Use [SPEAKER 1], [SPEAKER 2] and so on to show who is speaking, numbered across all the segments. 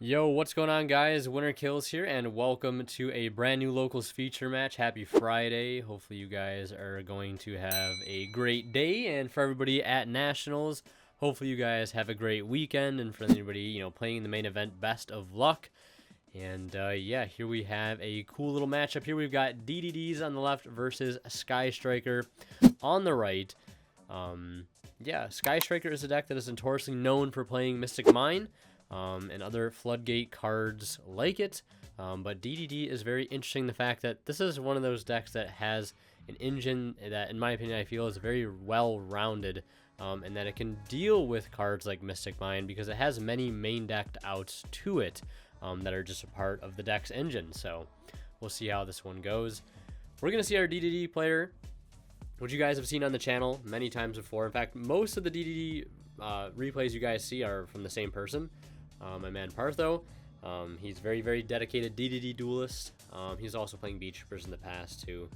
[SPEAKER 1] Yo, what's going on, guys? Winner Kills here, and welcome to a brand new locals feature match. Happy Friday. Hopefully you guys are going to have a great day, and for everybody at Nationals, hopefully you guys have a great weekend, and for anybody, playing in the main event, best of luck. And yeah, here we have a cool little matchup. Here we've got DDDs on the left versus Sky Striker on the right. Yeah, Sky Striker is a deck that is notoriously known for playing Mystic Mine and other Floodgate cards like it. But DDD is very interesting, the fact that this is one of those decks that has an engine that, in my opinion, I feel is very well-rounded, and that it can deal with cards like Mystic Mine because it has many main decked outs to it that are just a part of the deck's engine. So we'll see how this one goes. We're going to see our DDD player, which you guys have seen on the channel many times before. In fact, most of the DDD replays you guys see are from the same person, my man Partho. He's very, very dedicated DDD duelist. He's also playing Beach Troopers in the past too.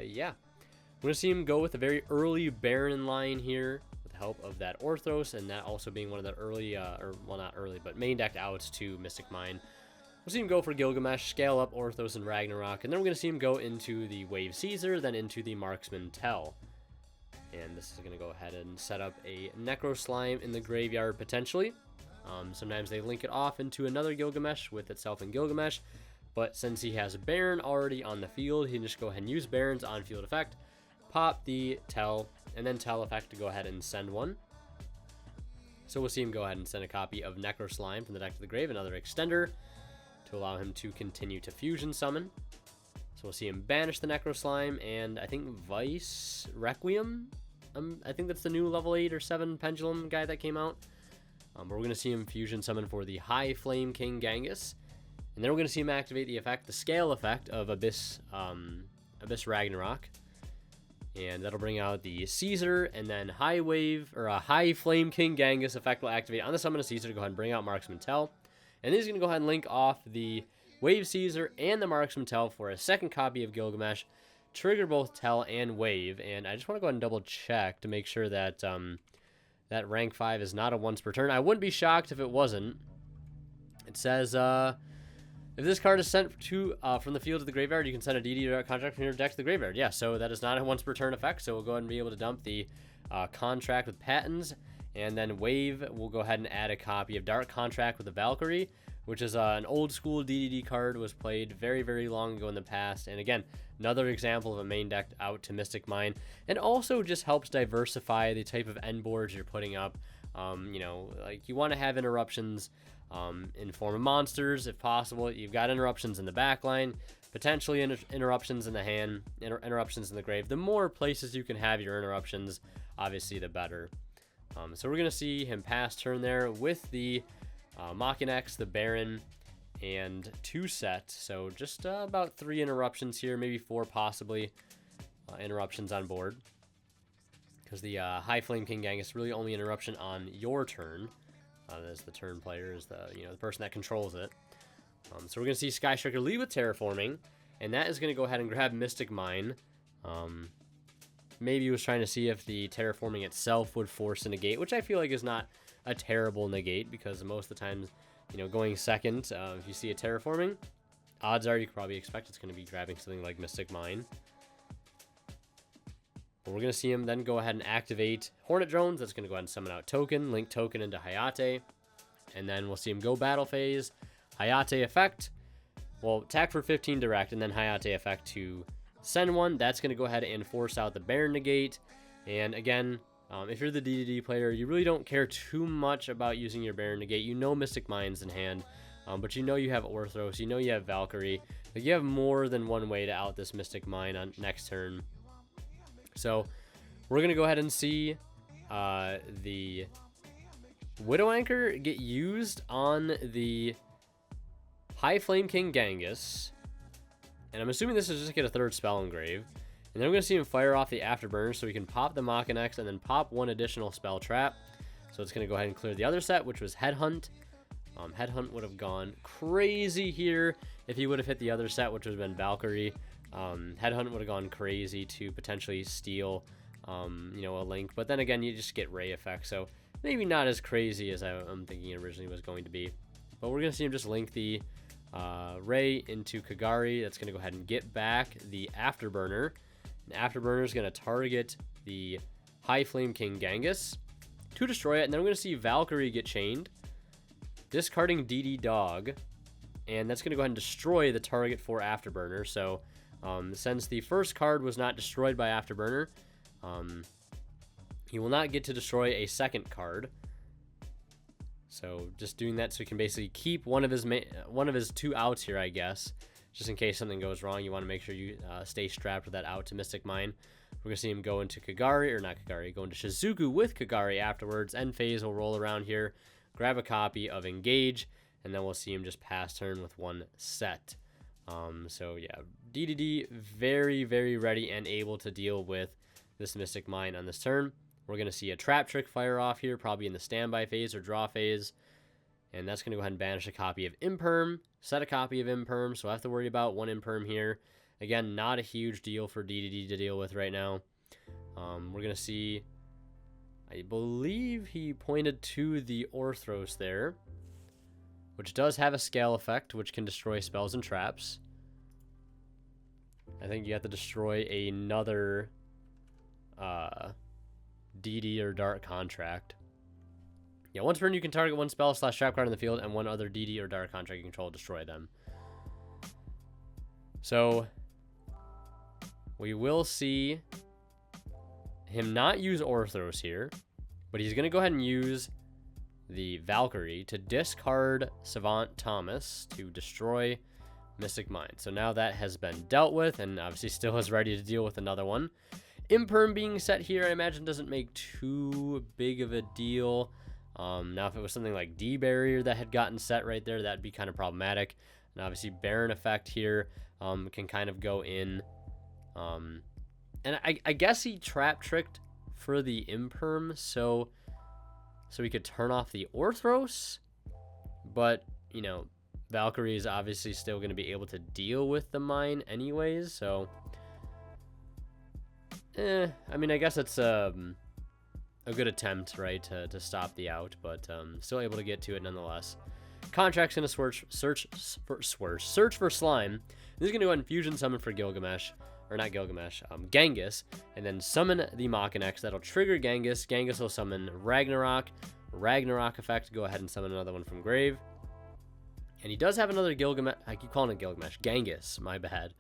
[SPEAKER 1] Yeah, we're going to see him go with a very early Baron line here with the help of that Orthros, and that also being one of the early, well, not early, but main decked outs to Mystic Mine. We'll see him go for Gilgamesh, scale up Orthros and Ragnarok, and then we're going to see him go into the Wave Caesar, then into the Marksman Tell. And this is going to go ahead and set up a Necro Slime in the graveyard, potentially. Sometimes they link it off into another Gilgamesh with itself in Gilgamesh, but since he has Baron already on the field, he can just go ahead and use Baron's on-field effect, pop the Tell, and then Tell effect to go ahead and send one. So we'll see him go ahead and send a copy of Necro Slime from the deck to the grave, another extender, to allow him to continue to fusion summon. So we'll see him banish the Necro Slime, and I think Vice Requiem, I think that's the new level 8 or 7 Pendulum guy that came out. But we're going to see him fusion summon for the High Flame King Genghis, and then we're going to see him activate the effect, the scale effect of Abyss Ragnarok, and that'll bring out the Caesar, and then High Wave, or a High Flame King Genghis effect will activate on the summon of Caesar to go ahead and bring out Marksman Tell. And then he's going to go ahead and link off the Wave Caesar and the Marksman Tell for a second copy of Gilgamesh, trigger both Tell and Wave. And I just want to go ahead and double check to make sure that that rank 5 is not a once per turn. I wouldn't be shocked if it wasn't. It says, if this card is sent to from the field to the graveyard, you can send a DD contract from your deck to the graveyard. Yeah, so that is not a once per turn effect, so we'll go ahead and be able to dump the contract with Patents. And then Wave, we'll go ahead and add a copy of Dark Contract with the Valkyrie, which is an old school DDD card, was played very, very long ago in the past. And again, another example of a main deck out to Mystic Mine, and also just helps diversify the type of end boards you're putting up. Like you want to have interruptions in form of monsters if possible. You've got interruptions in the back line, potentially interruptions in the hand, interruptions in the grave. The more places you can have your interruptions, obviously the better. So we're going to see him pass turn there with the Machinex, the Baron, and 2 set. So just about 3 interruptions here, maybe 4 possibly interruptions on board. Because the High Flame King Genghis really only interruption on your turn. As the turn player is the person that controls it. So we're going to see Sky Striker lead with Terraforming, and that is going to go ahead and grab Mystic Mine. Maybe he was trying to see if the Terraforming itself would force a negate, which I feel like is not a terrible negate, because most of the times, going second, if you see a Terraforming, odds are you could probably expect it's going to be grabbing something like Mystic Mine. But we're going to see him then go ahead and activate Hornet Drones. That's going to go ahead and summon out Token, link Token into Hayate, and then we'll see him go Battle Phase, Hayate effect, well, attack for 15 direct, and then Hayate effect to send one. That's going to go ahead and force out the Baron negate. And again, if you're the DDD player, you really don't care too much about using your Baron negate. You know Mystic Mine's in hand, but you know you have Orthros, you know you have Valkyrie. Like, you have more than one way to out this Mystic Mine on next turn. So we're going to go ahead and see the Widow Anchor get used on the High Flame King Genghis. And I'm assuming this is just to get a 3rd spell engrave. And then we're going to see him fire off the Afterburner, so we can pop the Machinex and then pop 1 additional spell trap. So it's going to go ahead and clear the other set, which was Headhunt. Headhunt would have gone crazy here if he would have hit the other set, which would have been Valkyrie. Headhunt would have gone crazy to potentially steal, a link. But then again, you just get Ray effect. So maybe not as crazy as I'm thinking it originally was going to be. But we're going to see him just link the Ray into Kagari. That's going to go ahead and get back the Afterburner. And Afterburner is going to target the High Flame King Genghis to destroy it. And then we're going to see Valkyrie get chained, discarding DD Dog. And that's going to go ahead and destroy the target for Afterburner. So since the first card was not destroyed by Afterburner, he will not get to destroy a second card. So just doing that so he can basically keep one of his two outs here, I guess. Just in case something goes wrong, you want to make sure you stay strapped with that out to Mystic Mine. We're going to see him go into Kagari, or not Kagari, go into Shizuku with Kagari afterwards. End phase will roll around here, grab a copy of Engage, and then we'll see him just pass turn with one set. So yeah, DDD very, very ready and able to deal with this Mystic Mine on this turn. We're going to see a Trap Trick fire off here, probably in the standby phase or draw phase. And that's going to go ahead and banish a copy of Imperm, set a copy of Imperm, so I have to worry about one Imperm here. Again, not a huge deal for DDD to deal with right now. We're going to see, I believe he pointed to the Orthros there, which does have a scale effect, which can destroy spells and traps. I think you have to destroy another DD or Dark Contract. Yeah, once per turn you can target one spell / trap card in the field and one other DD or Dark Contract you control, destroy them. So we will see him not use Orthros here, but he's going to go ahead and use the Valkyrie to discard Savant Thomas to destroy Mystic Mine. So now that has been dealt with, and obviously still is ready to deal with another one. Imperm being set here, I imagine, doesn't make too big of a deal. Now, if it was something like D-Barrier that had gotten set right there, that'd be kind of problematic. And obviously, Baron Effect here can kind of go in. And I guess he Trap Tricked for the Imperm, so he could turn off the Orthros. But, you know, Valkyrie is obviously still going to be able to deal with the mine anyways, so I mean, I guess it's a good attempt, right, to stop the out, but still able to get to it nonetheless. Contract's going to search for Slime. This is going to go ahead and fusion summon for Gilgamesh, or not Gilgamesh, Genghis, and then summon the Machinex. That'll trigger Genghis. Genghis will summon Ragnarok. Ragnarok effect, go ahead and summon another one from grave. And he does have another Gilgamesh. I keep calling it Gilgamesh. Genghis, my bad.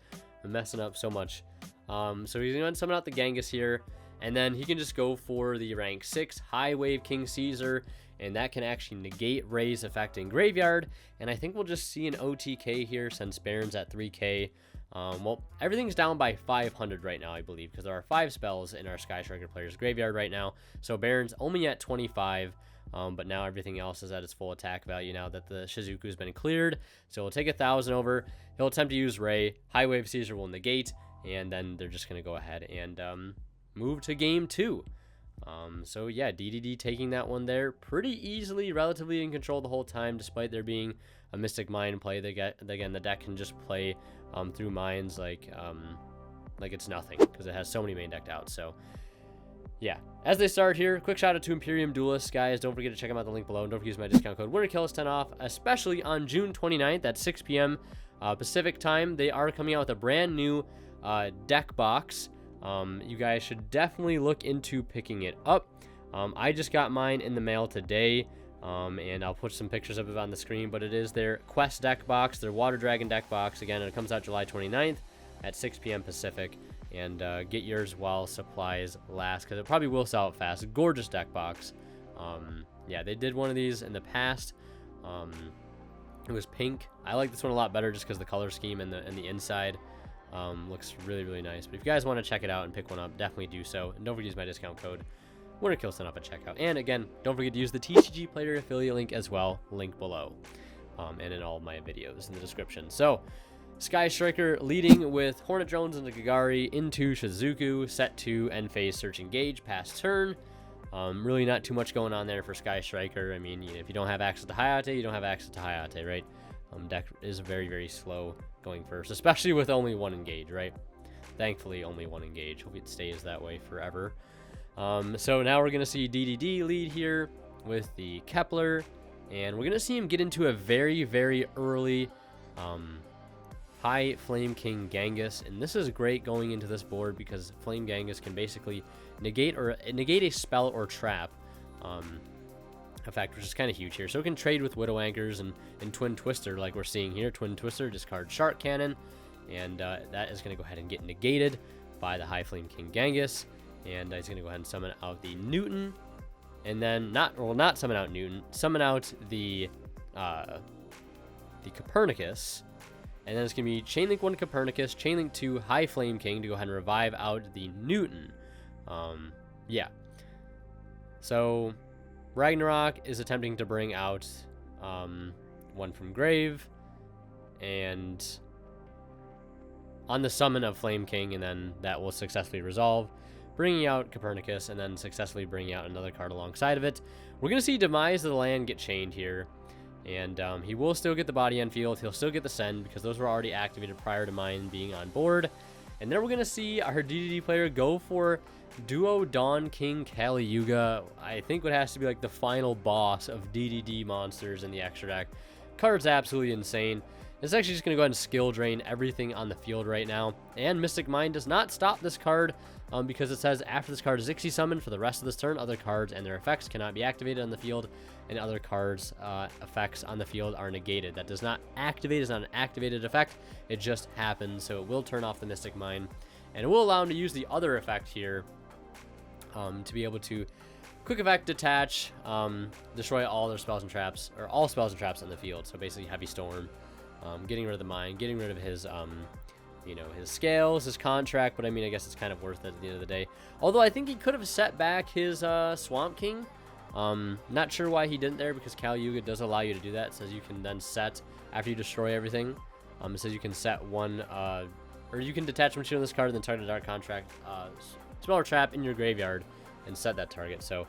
[SPEAKER 1] I'm messing up so much. So he's going to summon out the Genghis here. And then he can just go for the rank 6 High Wave King Caesar. And that can actually negate Ray's effect in Graveyard. And I think we'll just see an OTK here since Baron's at 3k. Well, everything's down by 500 right now, I believe, because there are 5 spells in our Sky Striker player's graveyard right now. So Baron's only at 25. But now everything else is at its full attack value now that the Shizuku's been cleared. So he'll take 1,000 over. He'll attempt to use Ray. High Wave Caesar will negate. And then they're just going to go ahead and move to game 2. So yeah, DDD taking that one there pretty easily, relatively in control the whole time, despite there being a Mystic Mine play. Again, the deck can just play through mines like it's nothing, because it has so many main decked out. So yeah, as they start here, quick shout out to Imperium Duelists, guys. Don't forget to check them out, the link below, and don't forget to use my discount code WinterKills 10 off, especially on June 29th at 6 p.m. Pacific time. They are coming out with a brand new deck box. You guys should definitely look into picking it up. I just got mine in the mail today, and I'll put some pictures of it on the screen, but it is their Quest deck box, their Water Dragon deck box. Again, it comes out July 29th at 6 p.m. Pacific. And get yours while supplies last, because it probably will sell out fast. Gorgeous deck box. Yeah, they did one of these in the past. It was pink. I like this one a lot better just because the color scheme and the inside looks really, really nice. But if you guys want to check it out and pick one up, definitely do so. And don't forget to use my discount code WinterKills up at checkout. And again, don't forget to use the TCG Player affiliate link as well, link below, and in all of my videos in the description. So Sky Striker leading with Hornet Drones into Kagari into Shizuku, set 2, end phase, search engage, pass turn. Really not too much going on there for Sky Striker. I mean, if you don't have access to Hayate, you don't have access to Hayate, right? Deck is very, very slow going first, especially with only one engage, right? Thankfully, only one engage. Hope it stays that way forever. So now we're going to see DDD lead here with the Kepler, and we're going to see him get into a very, very early high Flame King Genghis, and this is great going into this board because Flame Genghis can basically negate a spell or trap effect, which is kind of huge here. So it can trade with Widow Anchors and Twin Twister like we're seeing here. Twin Twister, discard Shark Cannon, and that is going to go ahead and get negated by the High Flame King Genghis, and he's going to go ahead and summon out the Newton, and then not summon out Newton, summon out the Copernicus, and then it's going to be Chainlink 1 Copernicus, Chainlink 2 High Flame King to go ahead and revive out the Newton. Yeah. So Ragnarok is attempting to bring out one from grave, and on the summon of Flame King, and then that will successfully resolve, bringing out Copernicus, and then successfully bringing out another card alongside of it. We're going to see Demise of the Land get chained here, and he will still get the Body End Field. He'll still get the Send, because those were already activated prior to mine being on board. And then we're going to see our DDD player go for Duo Dawn King Kali Yuga. I think what has to be like the final boss of DDD monsters in the extra deck. Card's absolutely insane. It's actually just going to go ahead and skill drain everything on the field right now. And Mystic Mind does not stop this card because it says after this card is Xyz summoned for the rest of this turn, other cards and their effects cannot be activated on the field, and other cards' effects on the field are negated. That does not activate, is not an activated effect. It just happens, so it will turn off the Mystic Mind. And it will allow him to use the other effect here to be able to quick effect detach, destroy all their spells and traps, or all spells and traps on the field. So basically Heavy Storm, getting rid of the mine, getting rid of his, you know, his scales, his contract, but I mean, I guess it's kind of worth it at the end of the day. Although I think he could have set back his Swamp King. Not sure why he didn't there, because Kali Yuga does allow you to do that. It says you can then set, after you destroy everything, it says you can set one, or you can detach one on this card and then target a dark contract, spell or trap in your graveyard and set that target. So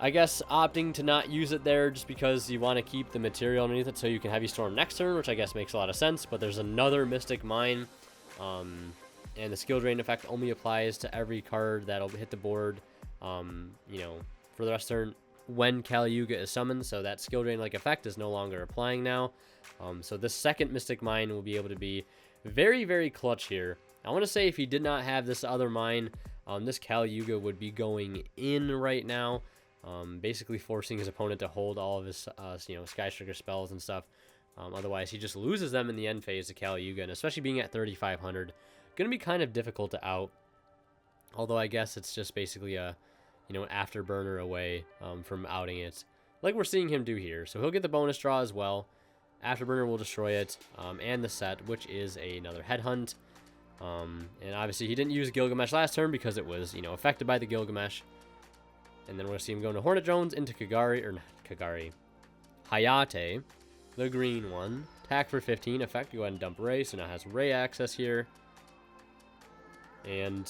[SPEAKER 1] I guess opting to not use it there just because you want to keep the material underneath it so you can Heavy Storm next turn, which I guess makes a lot of sense. But there's another Mystic Mine, and the skill drain effect only applies to every card that'll hit the board, you know, for the rest of the turn when Kali Yuga is summoned. So that skill drain like effect is no longer applying now. So this second Mystic Mine will be able to be very, very clutch here. I want to say if he did not have this other mine, this Kali Yuga would be going in right now. Basically forcing his opponent to hold all of his, you know, Sky Striker spells and stuff. Otherwise, he just loses them in the end phase to Kali Yuga, and especially being at 3,500, going to be kind of difficult to out. Although I guess it's just basically a, you know, an afterburner away from outing it, like we're seeing him do here. So he'll get the bonus draw as well. Afterburner will destroy it, and the set, which is another Headhunt. And obviously he didn't use Gilgamesh last turn because it was, you know, affected by the Gilgamesh. And then we're going to see him go into Hornet Drones, into Kagari, or not Kagari, Hayate, the green one. Attack for 15, effect, go ahead and dump Ray, so now it has Ray access here. And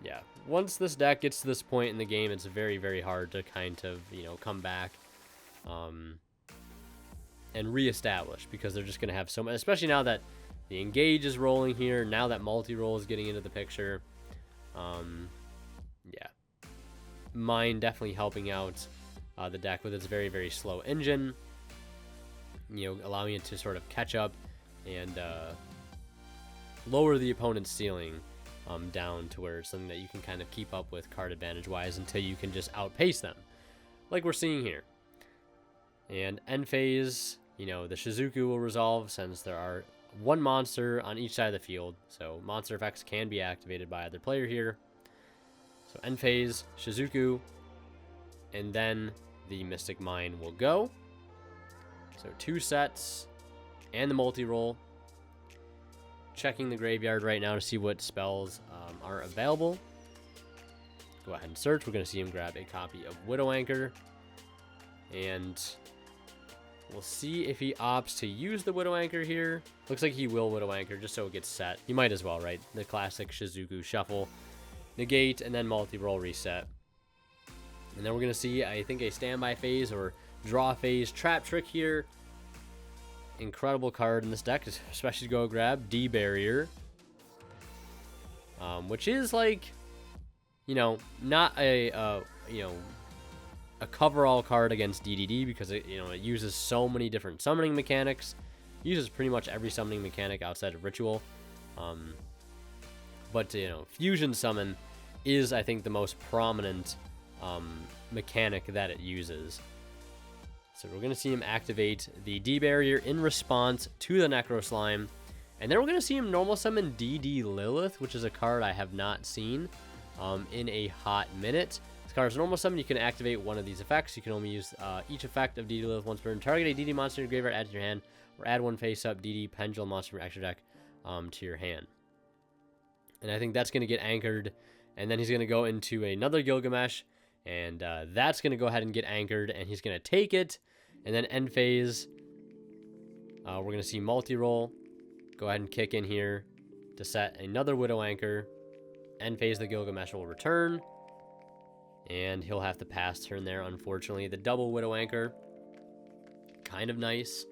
[SPEAKER 1] yeah, once this deck gets to this point in the game, it's very, very hard to kind of, you know, come back and reestablish, because they're just going to have so much, especially now that the Engage is rolling here, now that multi-roll is getting into the picture. Yeah. Mine definitely helping out the deck with its very, very slow engine, you know, allowing it to sort of catch up and lower the opponent's ceiling down to where it's something that you can kind of keep up with card advantage wise until you can just outpace them, like we're seeing here. And end phase, you know, the Shizuku will resolve since there are one monster on each side of the field, so monster effects can be activated by either player here. So end phase, Shizuku, and then the Mystic Mine will go. So 2 sets and the multi-roll. Checking the graveyard right now to see what spells are available. Go ahead and search. We're going to see him grab a copy of Widow Anchor. And we'll see if he opts to use the Widow Anchor here. Looks like he will Widow Anchor just so it gets set. He might as well, right? The classic Shizuku shuffle. Negate, and then multi-roll reset. And then we're going to see, I think, a standby phase or draw phase trap trick here. Incredible card in this deck, especially to go grab D-Barrier. Which is like not a coverall card against DDD, because it uses so many different summoning mechanics. It uses pretty much every summoning mechanic outside of ritual. But fusion summon is, I think, the most prominent mechanic that it uses. So we're going to see him activate the D barrier in response to the Necro Slime. And then we're going to see him normal summon DD Lilith, which is a card I have not seen in a hot minute. This card is normal summon. You can activate one of these effects. You can only use each effect of DD Lilith once per turn. Target a DD monster in your graveyard, add to your hand, or add one face-up DD Pendulum monster from your extra deck to your hand. And I think that's going to get anchored. And then he's going to go into another Gilgamesh. And that's going to go ahead and get anchored. And he's going to take it. And then end phase, we're going to see multi-roll. Go ahead and kick in here to set another Widow Anchor. End phase, the Gilgamesh will return. And he'll have to pass turn there, unfortunately. The double Widow Anchor, kind of nice.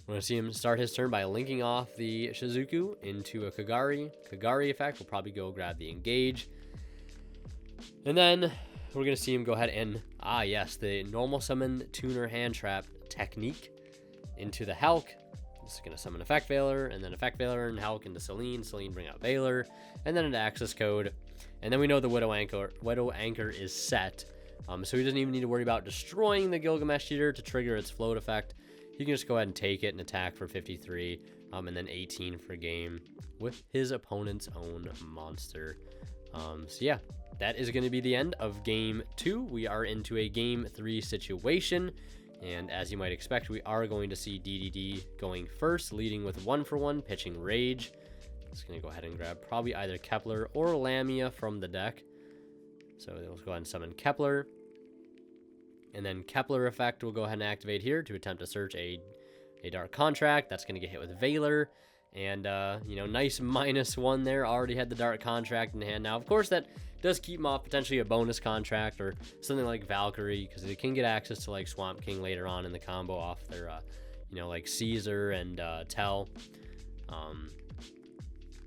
[SPEAKER 1] We're going to see him start his turn by linking off the Shizuku into a Kagari. Kagari effect will probably go grab the Engage. And then we're going to see him go ahead and, the normal summon Tuner Hand Trap technique into the Hulk. This is going to summon Effect Veiler, and then Effect Veiler and Hulk into Selene. Selene bring out Veiler, and then into Access Code. And then we know the Widow Anchor is set. So he doesn't even need to worry about destroying the Gilgamesh Cheater to trigger its float effect. He can just go ahead and take it and attack for 53, and then 18 for game with his opponent's own monster. So yeah, that is going to be the end of Game 2. We are into a Game 3 situation. And as you might expect, we are going to see DDD going first, leading with 1-for-1, pitching Rage. It's going to go ahead and grab probably either Kepler or Lamia from the deck. So we'll go ahead and summon Kepler. And then Kepler effect will go ahead and activate here to attempt to search a Dark Contract. That's going to get hit with Veiler. And, nice -1 there. Already had the Dark Contract in hand. Now, of course, that does keep him off potentially a bonus contract or something like Valkyrie, because they can get access to, like, Swamp King later on in the combo off their, like Caesar and Tell.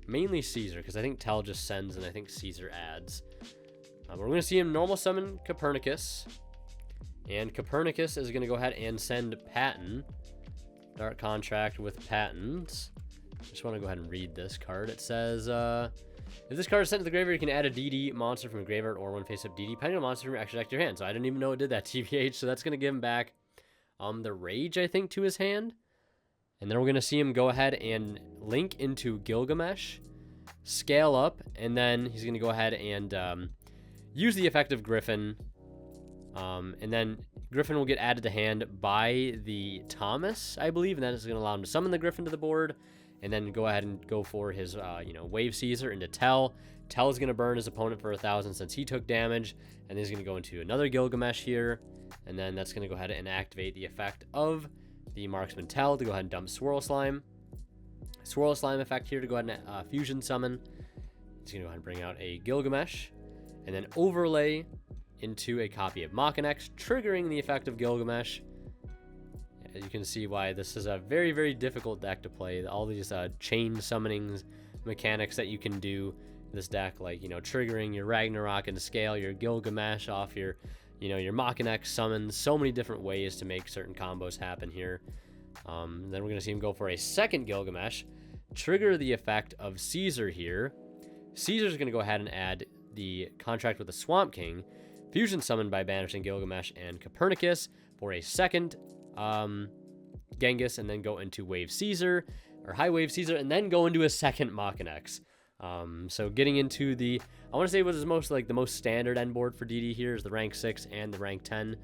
[SPEAKER 1] Mainly Caesar, because I think Tell just sends and I think Caesar adds. But we're going to see him normal summon Copernicus. And Copernicus is going to go ahead and send Patton. Dark Contract with Pattons. Just want to go ahead and read this card. It says, if this card is sent to the graveyard, you can add a DD monster from your graveyard or one face-up DD pendulum monster from your extra deck to your hand. So I didn't even know it did that, TBH. So that's going to give him back the Rage, I think, to his hand. And then we're going to see him go ahead and link into Gilgamesh, scale up, and then he's going to go ahead and use the effect of Griffin. And then Griffin will get added to hand by the Thomas, I believe, and that is going to allow him to summon the Griffin to the board, and then go ahead and go for his, Wave Caesar into Tell. Tell is going to burn his opponent for 1,000 since he took damage, and he's going to go into another Gilgamesh here, and then that's going to go ahead and activate the effect of the Marksman Tell to go ahead and dump Swirl Slime. Swirl Slime effect here to go ahead and fusion summon. He's going to go ahead and bring out a Gilgamesh, and then overlay into a copy of Machinex, triggering the effect of Gilgamesh. As you can see why this is a very, very difficult deck to play. All these chain summonings mechanics that you can do in this deck, like, triggering your Ragnarok and scale your Gilgamesh off your, your Machinex summons. So many different ways to make certain combos happen here. Then we're going to see him go for a second Gilgamesh, trigger the effect of Caesar here. Caesar's going to go ahead and add the contract with the Swamp King, fusion summoned by banishing Gilgamesh and Copernicus for a second Genghis, and then go into Wave Caesar, or High Wave Caesar, and then go into a second Machinex. So getting into the, I want to say what is the most standard end board for DD here is the rank 6 and the rank 10,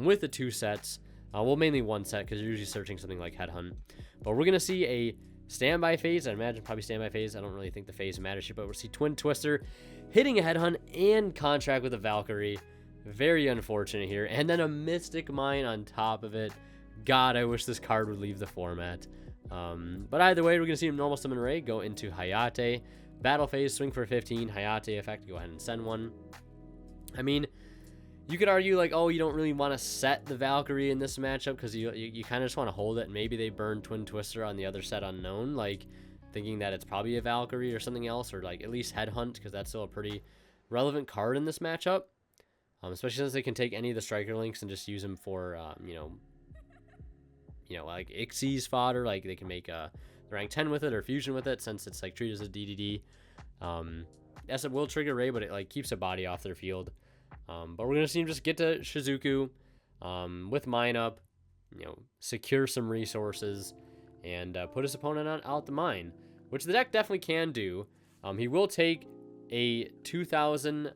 [SPEAKER 1] with the 2 sets. Well, mainly 1 set, because you're usually searching something like Headhunt. But we're going to see a standby phase. I imagine probably standby phase. I don't really think the phase matters here, but we'll see Twin Twister hitting a Headhunt and contract with a Valkyrie. Very unfortunate here. And then a Mystic Mine on top of it. God, I wish this card would leave the format. But either way, we're going to see him normal summon Ray go into Hayate. Battle phase, swing for 15. Hayate effect, go ahead and send one. I mean, you could argue, like, oh, you don't really want to set the Valkyrie in this matchup because you kind of just want to hold it. And maybe they burn Twin Twister on the other set unknown, like thinking that it's probably a Valkyrie or something else, or like at least Headhunt, because that's still a pretty relevant card in this matchup, especially since they can take any of the striker links and just use them for, like Xyz fodder. Like they can make the rank 10 with it or fusion with it, since it's like treated as a DDD. Yes, it will trigger Ray, but it like keeps a body off their field. But we're gonna see him just get to Shizuku with mine up, secure some resources, and put his opponent out the mine, which the deck definitely can do. He will take a 2,000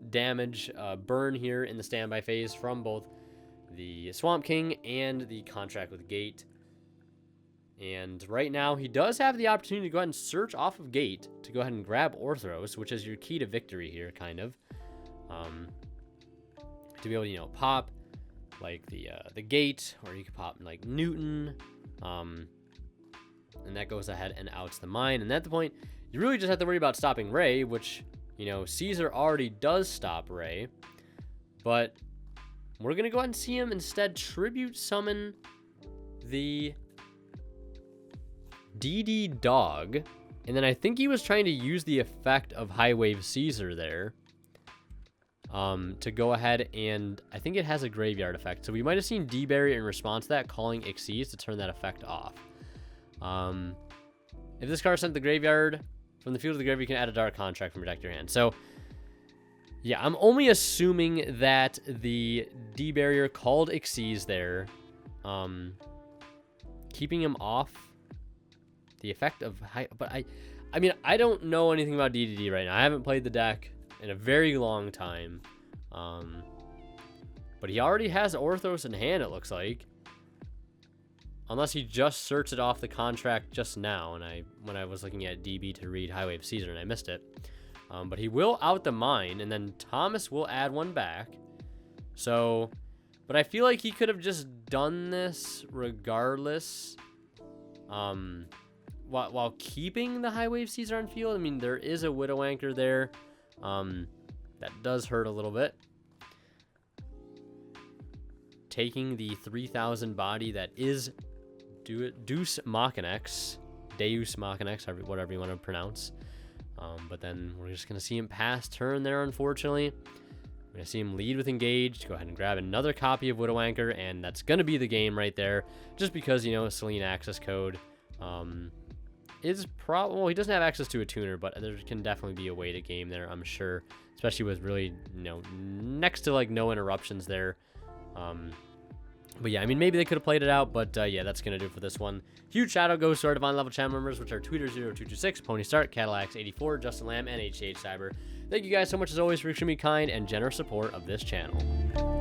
[SPEAKER 1] damage burn here in the standby phase from both the Swamp King and the contract with Gate. And right now, he does have the opportunity to go ahead and search off of Gate to go ahead and grab Orthros, which is your key to victory here, kind of. To be able to, pop like the Gate, or you could pop like Newton, and that goes ahead and outs the mine. And at the point, you really just have to worry about stopping Ray, which, Caesar already does stop Ray. But we're going to go ahead and see him instead tribute summon the DD Dog. And then I think he was trying to use the effect of High Wave Caesar there to go ahead, and I think it has a graveyard effect. So we might have seen D-Barrier in response to that, calling Xyz to turn that effect off. If this card is sent to the graveyard, from the field to the graveyard, you can add a Dark Contract from your deck to your hand. So yeah, I'm only assuming that the D-Barrier called Xyz there, keeping him off the effect of high. But I mean, I don't know anything about DDD right now. I haven't played the deck in a very long time. But he already has Orthros in hand, it looks like. Unless he just searched it off the contract just now, and when I was looking at DB to read High Wave Caesar, and I missed it. But he will out the mine, and then Thomas will add one back. So, but I feel like he could have just done this regardless. While keeping the High Wave Caesar on field. I mean, there is a Widow Anchor there. That does hurt a little bit. Taking the 3,000 body that is Deus Machinax, whatever you want to pronounce. But then we're just going to see him pass turn there, unfortunately. We're going to see him lead with Engage, go ahead and grab another copy of Widow Anchor, and that's going to be the game right there. Just because, Selene access code is probably... Well, he doesn't have access to a tuner, but there can definitely be a way to game there, I'm sure. Especially with really, next to, like, no interruptions there. But yeah, I mean, maybe they could have played it out, but yeah, that's going to do it for this one. Huge shout out goes to our Divine Level channel members, which are Tweeter0226, Pony Start, Cadillacs84, Justin Lamb, and HCH Cyber. Thank you guys so much as always for extremely kind and generous support of this channel.